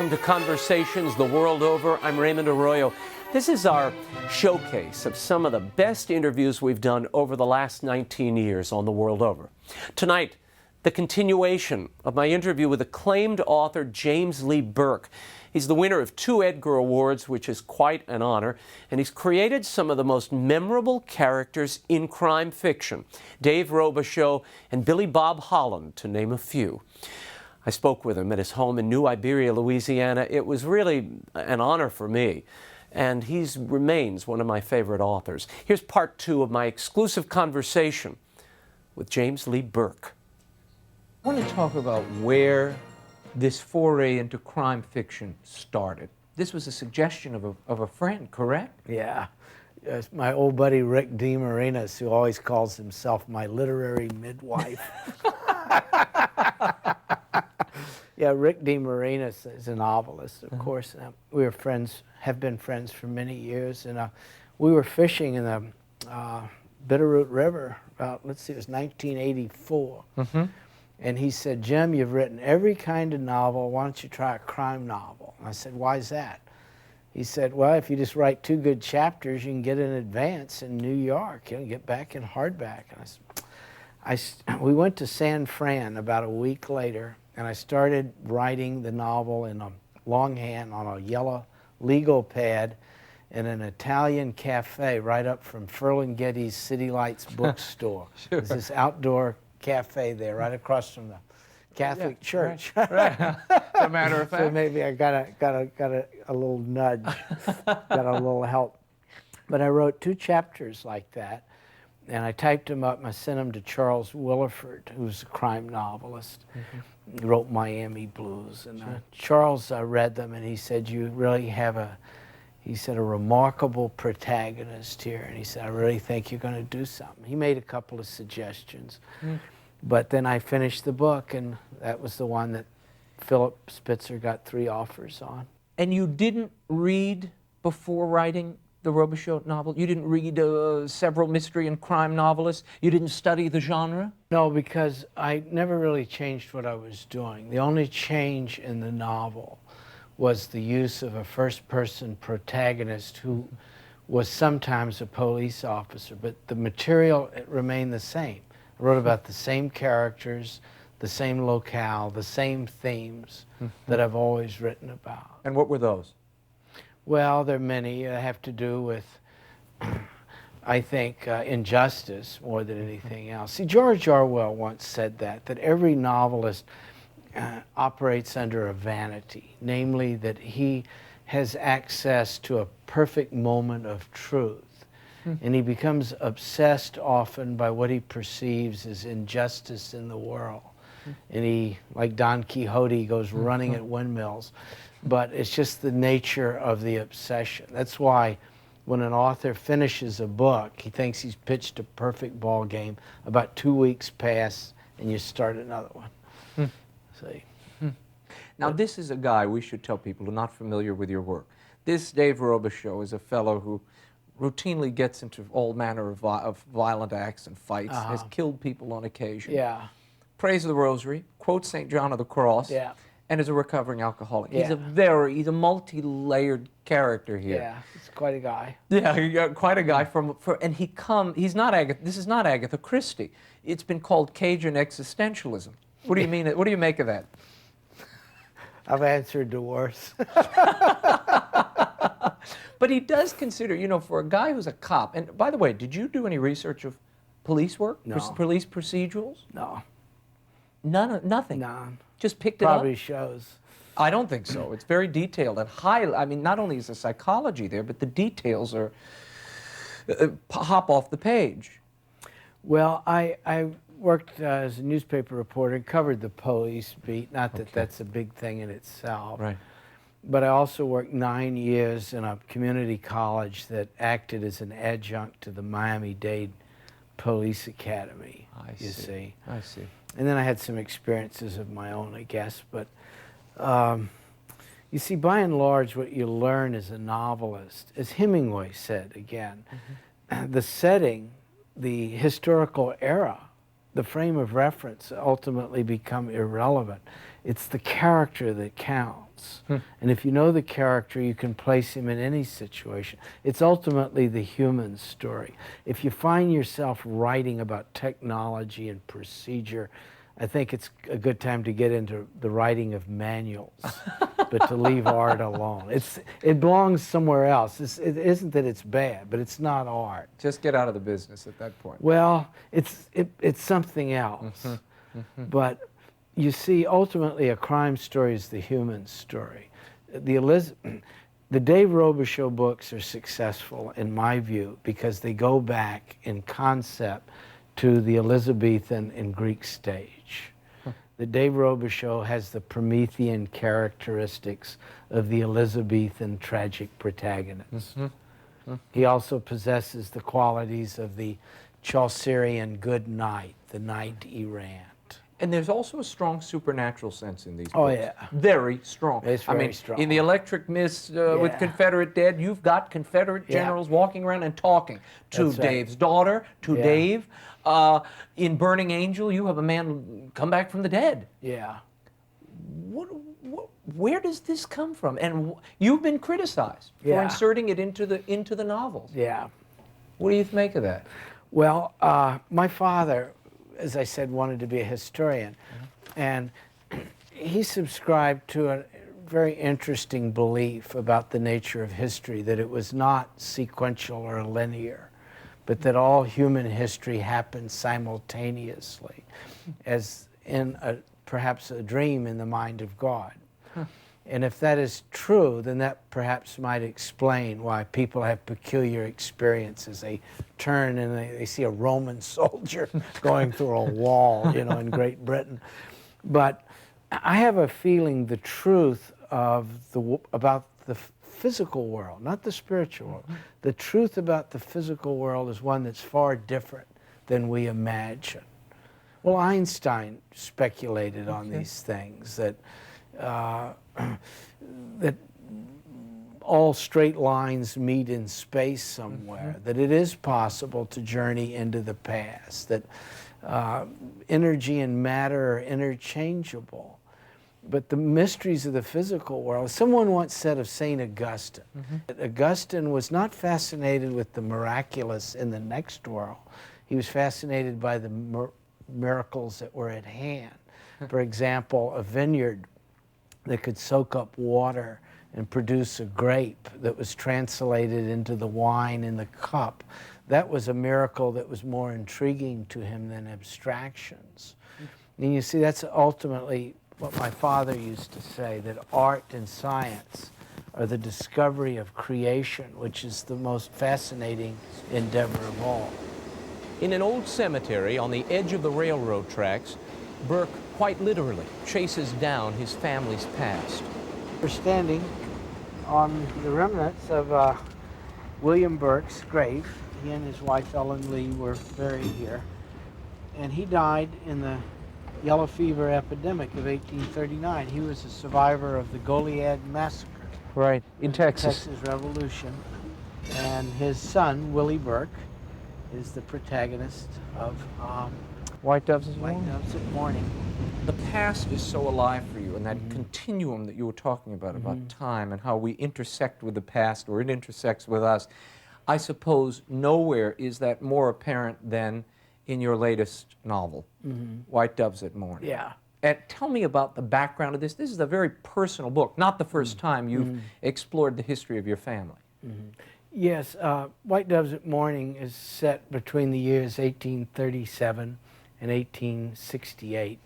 Welcome to Conversations the World Over. I'm Raymond Arroyo. This is our showcase of some of the best interviews we've done over the last 19 years on the world over. Tonight, the continuation of my interview with acclaimed author James Lee Burke. He's the winner of 2 Edgar Awards, which is quite an honor, and he's created some of the most memorable characters in crime fiction. Dave Robicheaux and Billy Bob Holland, to name a few. I spoke with him at his home in New Iberia, Louisiana. It was really an honor for me, and he remains one of my favorite authors. Here's part 2 of my exclusive conversation with James Lee Burke. I want to talk about where this foray into crime fiction started. This was a suggestion of a friend, correct? Yeah. It's my old buddy Rick DeMarinis, who always calls himself my literary midwife. Yeah, Rick DeMarinis is a novelist, of course. We were friends, have been friends for many years, and we were fishing in the Bitterroot River about, let's see, it was 1984. And he said, Jim, you've written every kind of novel. Why don't you try a crime novel? And I said, why is that? He said, well, if you just write 2 good chapters, you can get an advance in New York. You can get back in hardback. And we went to San Fran about a week later, and I started writing the novel in a longhand on a yellow legal pad in an Italian cafe right up from Ferlinghetti's City Lights bookstore. Sure. There's this outdoor cafe there right across from the Catholic Church. Right. As a matter of fact. So maybe I got a little nudge, got a little help. But I wrote 2 chapters like that, and I typed them up and I sent them to Charles Willeford, who's a crime novelist. He wrote Miami Blues, and Charles read them, and he said, you really have a remarkable protagonist here, and he said, I really think you're going to do something. He made a couple of suggestions, but then I finished the book, and that was the one that Philip Spitzer got 3 offers on. And you didn't read before writing the Robicheaux novel? You didn't read several mystery and crime novelists? You didn't study the genre? No, because I never really changed what I was doing. The only change in the novel was the use of a first-person protagonist who was sometimes a police officer, but the material remained the same. I wrote about the same characters, the same locale, the same themes that I've always written about. And what were those? Well, there are many that have to do with, I think, injustice more than anything else. See, George Orwell once said that every novelist operates under a vanity, namely that he has access to a perfect moment of truth, and he becomes obsessed often by what he perceives as injustice in the world. And he, like Don Quixote, goes running at windmills. But it's just the nature of the obsession. That's why when an author finishes a book, he thinks he's pitched a perfect ball game. About 2 weeks pass, and you start another one. See. Now, this is a guy, we should tell people who are not familiar with your work. This Dave Robicheaux is a fellow who routinely gets into all manner of violent acts and fights, has killed people on occasion. Yeah. Prays the Rosary, quotes St. John of the Cross. Yeah. And is a recovering alcoholic. Yeah. He's a multi-layered character here. Yeah, he's quite a guy. Yeah, quite a guy and he's not Agatha, this is not Agatha Christie. It's been called Cajun existentialism. What do you mean, what do you make of that? I've answered to worse. But he does consider, you know, for a guy who's a cop, and by the way, did you do any research of police work? No. Police procedurals? No. Nothing? None. Just picked it up? Probably shows. I don't think so. It's very detailed and high. I mean, not only is the psychology there, but the details are hop off the page. Well, I worked as a newspaper reporter and covered the police beat. Not that that's a big thing in itself. Right. But I also worked 9 years in a community college that acted as an adjunct to the Miami-Dade Police Academy. I see. I see. And then I had some experiences of my own, I guess. But you see, by and large, what you learn as a novelist, as Hemingway said again, the setting, the historical era, the frame of reference ultimately become irrelevant. It's the character that counts. else. And if you know the character, you can place him in any situation. It's ultimately the human story. If you find yourself writing about technology and procedure, I think it's a good time to get into the writing of manuals, but to leave art alone. It belongs somewhere else. It isn't that it's bad, but it's not art. Just get out of the business at that point. Well, it's something else. But you see, ultimately, a crime story is the human story. The Dave Robicheaux books are successful, in my view, because they go back in concept to the Elizabethan and Greek stage. The Dave Robicheaux has the Promethean characteristics of the Elizabethan tragic protagonist. He also possesses the qualities of the Chaucerian good knight, the knight errant. And there's also a strong supernatural sense in these books. Oh, yeah. Very strong. It's very strong. In the Electric Mist with Confederate Dead, you've got Confederate generals walking around and talking to That's right. Dave's daughter, to Dave. In Burning Angel, you have a man come back from the dead. Yeah. Where does this come from? And you've been criticized for inserting it into the novels. Yeah. What do you make of that? Well, my father, as I said, wanted to be a historian, and he subscribed to a very interesting belief about the nature of history, that it was not sequential or linear, but that all human history happened simultaneously, as in perhaps a dream in the mind of God. And if that is true, then that perhaps might explain why people have peculiar experiences. They turn and they see a Roman soldier going through a wall, you know, in Great Britain. But I have a feeling the truth of about the physical world, not the spiritual world. The truth about the physical world is one that's far different than we imagine. Well, Einstein speculated on these things, that that all straight lines meet in space somewhere, that it is possible to journey into the past, that energy and matter are interchangeable. But the mysteries of the physical world, someone once said of St. Augustine, that Augustine was not fascinated with the miraculous in the next world. He was fascinated by the miracles that were at hand. For example, a vineyard that could soak up water and produce a grape that was translated into the wine in the cup. That was a miracle that was more intriguing to him than abstractions. And you see, that's ultimately what my father used to say, that art and science are the discovery of creation, which is the most fascinating endeavor of all. In an old cemetery on the edge of the railroad tracks, Burke quite literally chases down his family's past. We're standing on the remnants of William Burke's grave. He and his wife Ellen Lee were buried here. And he died in the yellow fever epidemic of 1839. He was a survivor of the Goliad massacre. Right, in Texas. Texas Revolution. And his son, Willie Burke, is the protagonist of White Doves at Morning. The past is so alive for you, and that continuum that you were talking about time and how we intersect with the past, or it intersects with us. I suppose nowhere is that more apparent than in your latest novel, White Doves at Morning. Yeah. And tell me about the background of this. This is a very personal book, not the first time you've explored the history of your family. Yes, White Doves at Morning is set between the years 1837 and 1868.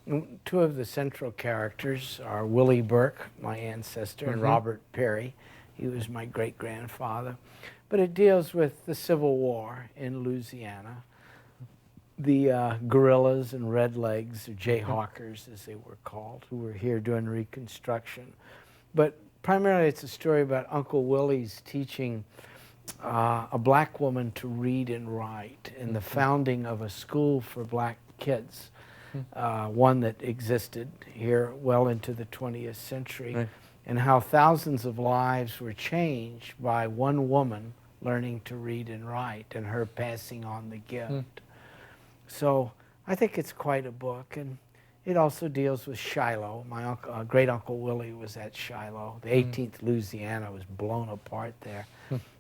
And two of the central characters are Willie Burke, my ancestor, and Robert Perry. He was my great-grandfather. But it deals with the Civil War in Louisiana, the guerrillas and redlegs, or jayhawkers as they were called, who were here during Reconstruction. But primarily it's a story about Uncle Willie's teaching a black woman to read and write, and the founding of a school for black kids, one that existed here well into the 20th century, and how thousands of lives were changed by one woman learning to read and write and her passing on the gift. So I think it's quite a book, and It also deals with Shiloh. My uncle, great uncle Willie was at Shiloh. The 18th Louisiana was blown apart there.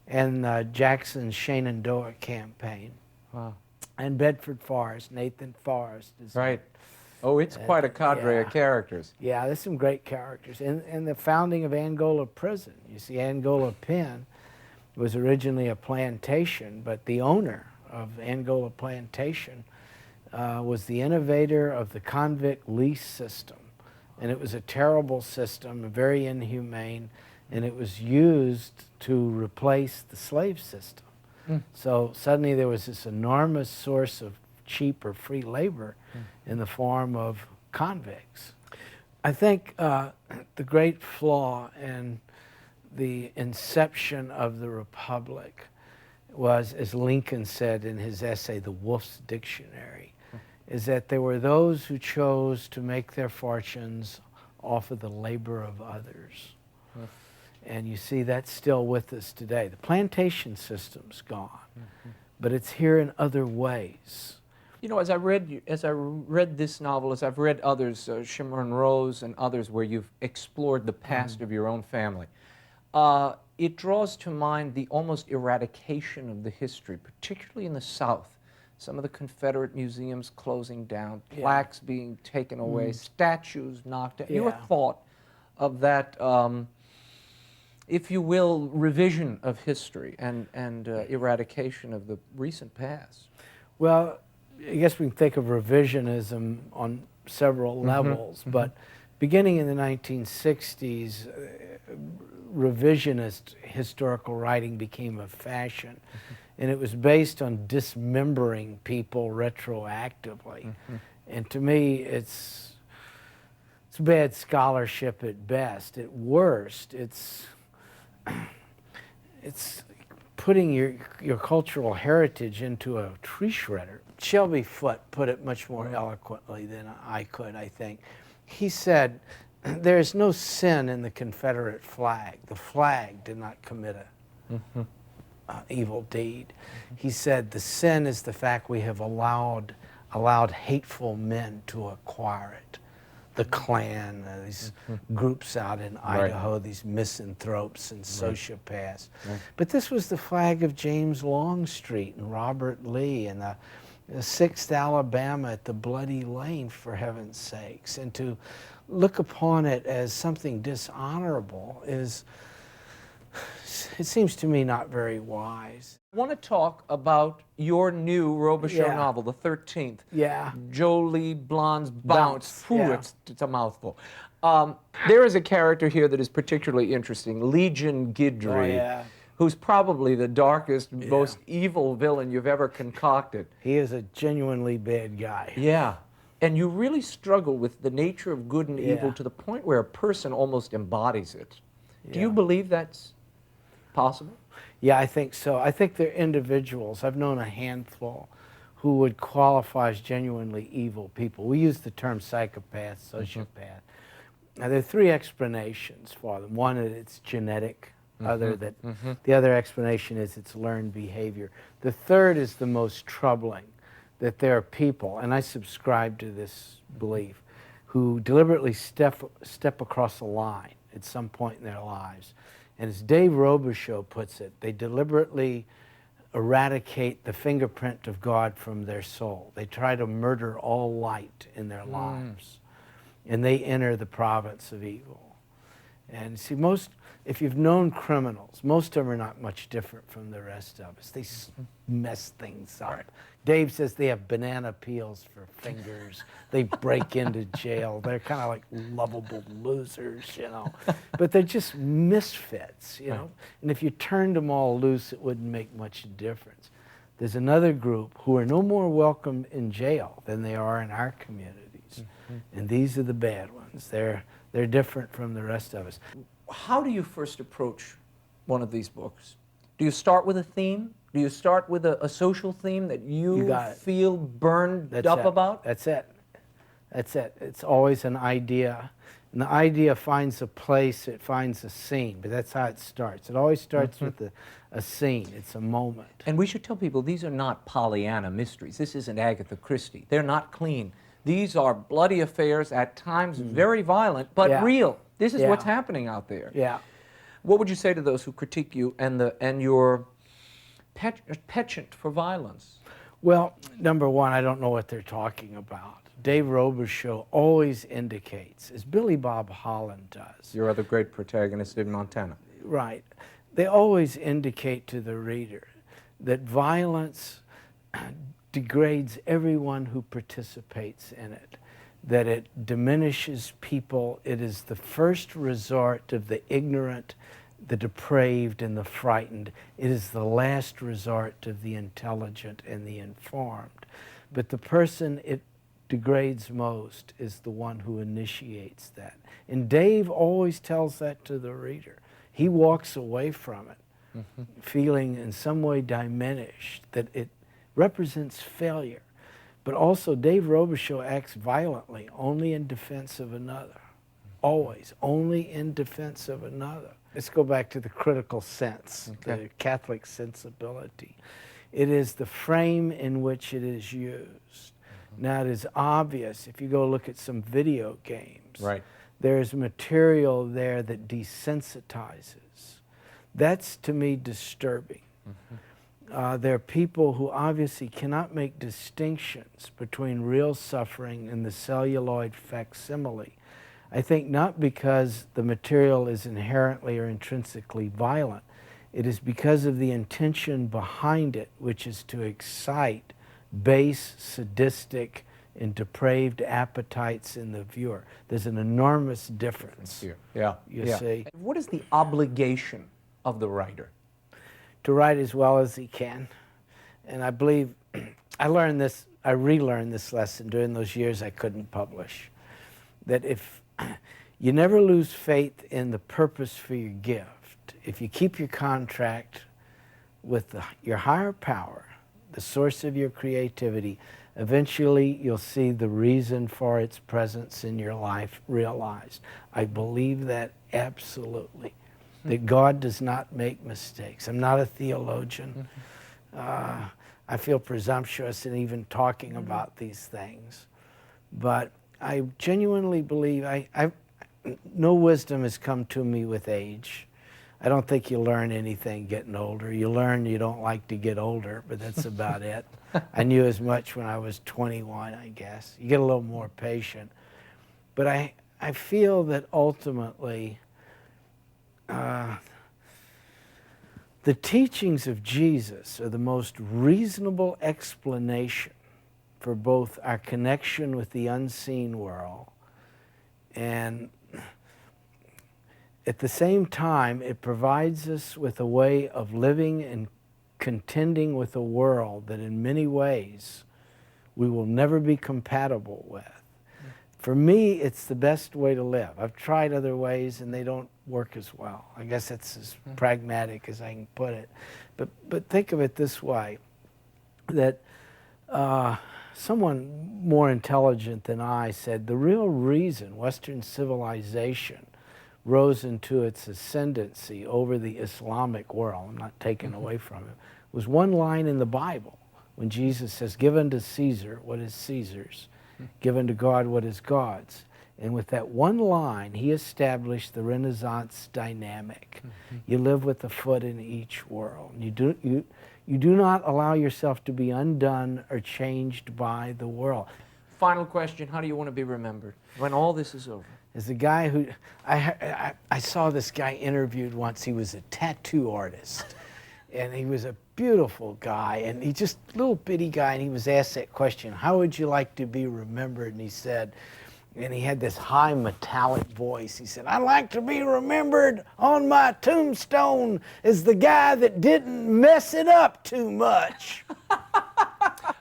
And Jackson's Shenandoah campaign. Wow. And Bedford Forrest, Nathan Forrest. Is Right. Oh, it's quite a cadre of characters. Yeah, there's some great characters. And the founding of Angola Prison. You see, Angola Pen was originally a plantation, but the owner of Angola Plantation was the innovator of the convict lease system. And it was a terrible system, very inhumane, and it was used to replace the slave system. So suddenly there was this enormous source of cheap or free labor in the form of convicts. I think the great flaw in the inception of the Republic was, as Lincoln said in his essay, The Wolf's Dictionary, is that there were those who chose to make their fortunes off of the labor of others. And you see that's still with us today. The plantation system's gone, but it's here in other ways. You know, as I read this novel, as I've read others, Shimmer and Rose and others, where you've explored the past of your own family, it draws to mind the almost eradication of the history, particularly in the South. Some of the Confederate museums closing down, plaques being taken away, statues knocked down. Your thought of that, if you will, revision of history and eradication of the recent past? Well, I guess we can think of revisionism on several levels, but beginning in the 1960s, revisionist historical writing became a fashion, and it was based on dismembering people retroactively. And to me, it's bad scholarship at best. At worst, it's putting your cultural heritage into a tree shredder. Shelby Foote put it much more eloquently than I could, I think. He said, there is no sin in the Confederate flag. The flag did not commit an evil deed. He said, the sin is the fact we have allowed hateful men to acquire it. The Klan, these groups out in Idaho, these misanthropes and sociopaths. But this was the flag of James Longstreet and Robert Lee and the 6th Alabama at the Bloody Lane, for heaven's sakes. And to look upon it as something dishonorable is, it seems to me, not very wise. I want to talk about your new Robicheaux novel, the 13th. Jolie Blonde's Bounce. Ooh, it's a mouthful. There is a character here that is particularly interesting, Legion Guidry, who's probably the darkest, most evil villain you've ever concocted. He is a genuinely bad guy. Yeah. And you really struggle with the nature of good and evil to the point where a person almost embodies it. Do you believe that's possible? Yeah, I think so. I think they're individuals. I've known a handful who would qualify as genuinely evil people. We use the term psychopath, sociopath. Now, there are 3 explanations for them. One, that it's genetic. The other explanation is it's learned behavior. The third is the most troubling, that there are people, and I subscribe to this belief, who deliberately step across a line at some point in their lives. And as Dave Robicheaux puts it, they deliberately eradicate the fingerprint of God from their soul. They try to murder all light in their lives. And they enter the province of evil. And see, if you've known criminals, most of them are not much different from the rest of us. They mess things up. Dave says they have banana peels for fingers. They break into jail. They're kind of like lovable losers, you know. But they're just misfits, you know. And if you turned them all loose, it wouldn't make much difference. There's another group who are no more welcome in jail than they are in our communities. And these are the bad ones. They're different from the rest of us. How do you first approach one of these books? Do you start with a theme? Do you start with a social theme that you feel burned up about? That's it. That's it. It's always an idea. And the idea finds a place, it finds a scene, but that's how it starts. It always starts with a scene. It's a moment. And we should tell people these are not Pollyanna mysteries. This isn't Agatha Christie. They're not clean. These are bloody affairs, at times very violent, but Yeah. real. This is Yeah. what's happening out there. Yeah. What would you say to those who critique you and your penchant for violence? Well, number one, I don't know what they're talking about. Dave Robicheaux always indicates, as Billy Bob Holland does. Your other great protagonist in Montana. Right. They always indicate to the reader that violence degrades everyone who participates in it, that it diminishes people. It is the first resort of the ignorant, the depraved, and the frightened. It is the last resort of the intelligent and the informed. But the person it degrades most is the one who initiates that. And Dave always tells that to the reader. He walks away from it, feeling in some way diminished, that it represents failure. But also, Dave Robicheaux acts violently only in defense of another. Always, only in defense of another. Let's go back to the critical sense, the Catholic sensibility. It is the frame in which it is used. Now, it is obvious, if you go look at some video games, Right. there's material there that desensitizes. That's, to me, disturbing. There are people who obviously cannot make distinctions between real suffering and the celluloid facsimile. I think not because the material is inherently or intrinsically violent. It is because of the intention behind it, which is to excite base, sadistic, and depraved appetites in the viewer. There's an enormous difference Here. Yeah. You see. What is the obligation of the writer? To write as well as he can. And I believe, I relearned this lesson during those years I couldn't publish. That if you never lose faith in the purpose for your gift, if you keep your contract with your higher power, the source of your creativity, eventually you'll see the reason for its presence in your life realized. I believe that absolutely. That God does not make mistakes. I'm not a theologian. I feel presumptuous in even talking about these things. But I genuinely believe, no wisdom has come to me with age. I don't think you learn anything getting older. You learn you don't like to get older, but that's about it. I knew as much when I was 21, I guess. You get a little more patient. But I feel that ultimately, the teachings of Jesus are the most reasonable explanation for both our connection with the unseen world, and at the same time it provides us with a way of living and contending with a world that in many ways we will never be compatible with. For me, it's the best way to live. I've tried other ways and they don't work as well. I guess that's as pragmatic as I can put it. But think of it this way, that someone more intelligent than I said the real reason Western civilization rose into its ascendancy over the Islamic world, I'm not taking away from it, was one line in the Bible when Jesus says, "Give unto Caesar what is Caesar's, give unto God what is God's." And with that one line, he established the Renaissance dynamic. You live with a foot in each world. You do not allow yourself to be undone or changed by the world. Final question, how do you want to be remembered when all this is over? As a guy who, I saw this guy interviewed once. He was a tattoo artist. And he was a beautiful guy, and he just little bitty guy, and he was asked that question, how would you like to be remembered? And he said, and he had this high metallic voice, he said, I'd like to be remembered on my tombstone as the guy that didn't mess it up too much.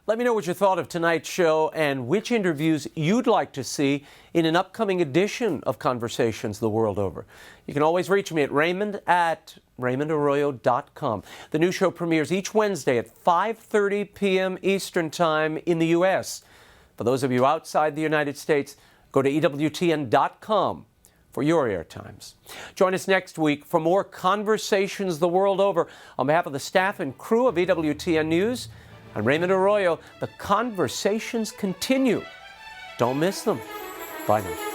Let me know what you thought of tonight's show and which interviews you'd like to see in an upcoming edition of Conversations the World Over. You can always reach me at raymond@raymondarroyo.com. The new show premieres each Wednesday at 5:30 p.m. Eastern Time in the U.S. For those of you outside the United States, go to EWTN.com for your airtimes. Join us next week for more Conversations the World Over. On behalf of the staff and crew of EWTN News, I'm Raymond Arroyo. The conversations continue Don't miss them. Bye now.